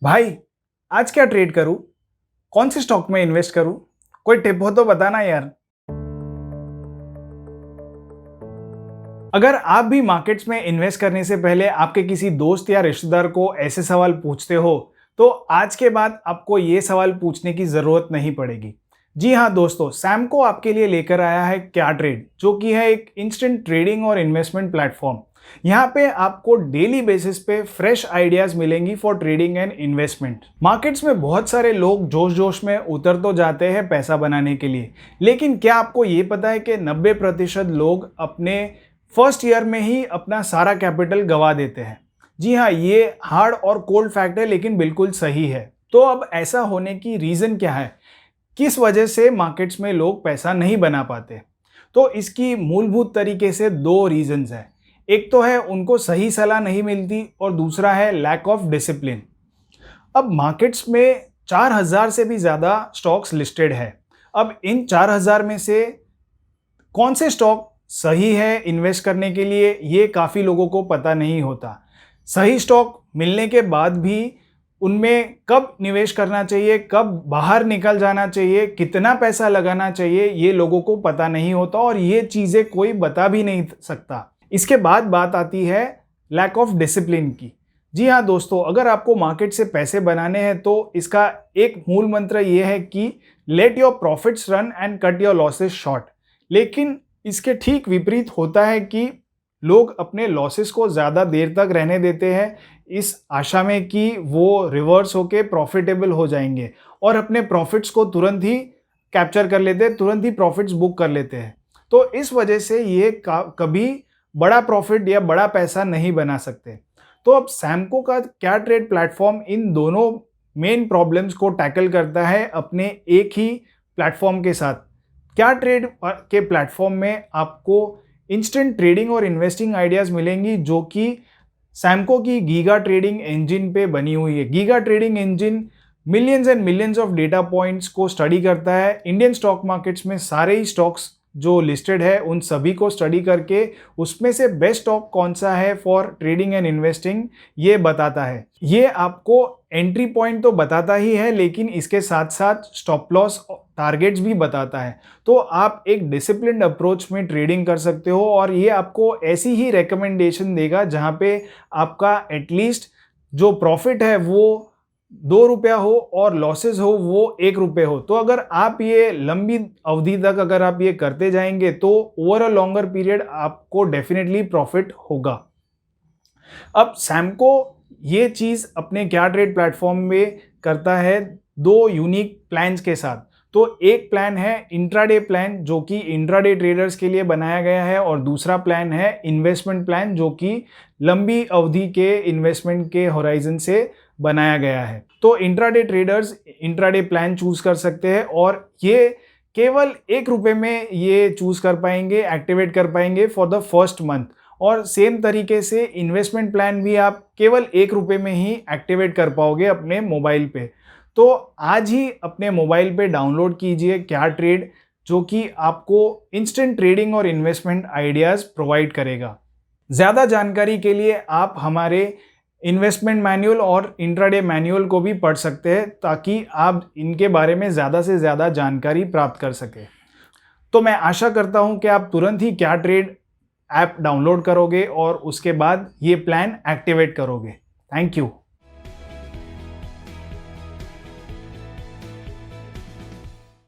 भाई, आज क्या ट्रेड करूं? कौन से स्टॉक में इन्वेस्ट करूं? कोई टिप हो तो बताना यार। अगर आप भी मार्केट्स में इन्वेस्ट करने से पहले आपके किसी दोस्त या रिश्तेदार को ऐसे सवाल पूछते हो, तो आज के बाद आपको ये सवाल पूछने की जरूरत नहीं पड़ेगी। जी हाँ दोस्तों, सैमको आपके लिए लेकर आया है क्या ट्रेड, जो कि है एक इंस्टेंट ट्रेडिंग और इन्वेस्टमेंट प्लेटफॉर्म। यहाँ पे आपको डेली बेसिस पे फ्रेश आइडियाज मिलेंगी for trading and investment. Markets में बहुत सारे लोग जोश जोश में उतर तो जाते हैं पैसा बनाने के लिए, लेकिन क्या आपको ये पता है कि 90% लोग अपने फर्स्ट ईयर में ही अपना सारा कैपिटल गवा देते हैं। जी हाँ, ये हार्ड और कोल्ड फैक्ट है, लेकिन बिल्कुल सही है। तो अब ऐसा होने की रीजन क्या है? किस वजह से मार्केट्स में लोग पैसा नहीं बना पाते? तो इसकी मूलभूत तरीके से दो रीजंस है। एक तो है उनको सही सलाह नहीं मिलती, और दूसरा है लैक ऑफ डिसिप्लिन। अब मार्केट्स में 4000 से भी ज़्यादा स्टॉक्स लिस्टेड है। अब इन 4000 में से कौन से स्टॉक सही है इन्वेस्ट करने के लिए, ये काफ़ी लोगों को पता नहीं होता। सही स्टॉक मिलने के बाद भी उनमें कब निवेश करना चाहिए, कब बाहर निकल जाना चाहिए, कितना पैसा लगाना चाहिए, ये लोगों को पता नहीं होता, और ये चीज़ें कोई बता भी नहीं सकता। इसके बाद बात आती है लैक ऑफ डिसिप्लिन की। जी हाँ दोस्तों, अगर आपको मार्केट से पैसे बनाने हैं तो इसका एक मूल मंत्र ये है कि let your profits run and cut your losses short. लेकिन इसके ठीक विपरीत होता है कि लोग अपने लॉसेस को ज़्यादा देर तक रहने देते हैं, इस आशा में कि वो रिवर्स होके प्रॉफिटेबल हो जाएंगे, और अपने प्रॉफिट्स को तुरंत ही कैप्चर कर लेते हैं, तुरंत ही प्रॉफिट्स बुक कर लेते हैं। तो इस वजह से ये कभी बड़ा प्रॉफिट या बड़ा पैसा नहीं बना सकते। तो अब सैमको का क्या ट्रेड प्लेटफॉर्म इन दोनों मेन प्रॉब्लम्स को टैकल करता है अपने एक ही प्लेटफॉर्म के साथ। क्या ट्रेड के प्लेटफॉर्म में आपको इंस्टेंट ट्रेडिंग और इन्वेस्टिंग आइडियाज़ मिलेंगी, जो कि सैमको की गीगा ट्रेडिंग इंजन पे बनी हुई है। Giga trading engine millions and millions of data points को स्टडी करता है। इंडियन स्टॉक मार्केट्स में सारे ही स्टॉक्स जो लिस्टेड है उन सभी को स्टडी करके उसमें से बेस्ट स्टॉक कौन सा है फॉर ट्रेडिंग एंड इन्वेस्टिंग, ये बताता है। ये आपको एंट्री पॉइंट तो बताता ही है, लेकिन इसके साथ साथ स्टॉप लॉस टारगेट्स भी बताता है। तो आप एक डिसिप्लिन्ड अप्रोच में ट्रेडिंग कर सकते हो, और ये आपको ऐसी ही रिकमेंडेशन देगा जहाँ पे आपका एटलीस्ट जो प्रॉफिट है वो 2 रुपया हो और लॉसेस हो वो 1 रुपये हो। तो अगर आप ये लंबी अवधि तक अगर आप ये करते जाएंगे तो ओवर अ लॉन्गर पीरियड आपको डेफिनेटली प्रॉफिट होगा। अब सैमको ये चीज़ अपने क्या ट्रेड प्लेटफॉर्म में करता है दो यूनिक प्लान्स के साथ। तो एक प्लान है इंट्राडे प्लान, जो कि इंट्राडे ट्रेडर्स के लिए बनाया गया है, और दूसरा प्लान है इन्वेस्टमेंट प्लान, जो कि लंबी अवधि के इन्वेस्टमेंट के होराइजन से बनाया गया है। तो intraday traders intraday plan choose कर सकते हैं, और ये केवल 1 रुपये में ये चूज कर पाएंगे, एक्टिवेट कर पाएंगे फॉर द फर्स्ट मंथ। और सेम तरीके से इन्वेस्टमेंट प्लान भी आप केवल 1 रुपये में ही एक्टिवेट कर पाओगे अपने मोबाइल पे। तो आज ही अपने मोबाइल पे डाउनलोड कीजिए क्या ट्रेड, जो कि आपको इंस्टेंट ट्रेडिंग और इन्वेस्टमेंट आइडियाज़ प्रोवाइड करेगा। ज़्यादा जानकारी के लिए आप हमारे इन्वेस्टमेंट मैनुअल और इंट्राडे मैनुअल को भी पढ़ सकते हैं, ताकि आप इनके बारे में ज़्यादा से ज़्यादा जानकारी प्राप्त कर सकें। तो मैं आशा करता हूं कि आप तुरंत ही क्या ट्रेड ऐप डाउनलोड करोगे और उसके बाद ये प्लान एक्टिवेट करोगे। Thank you.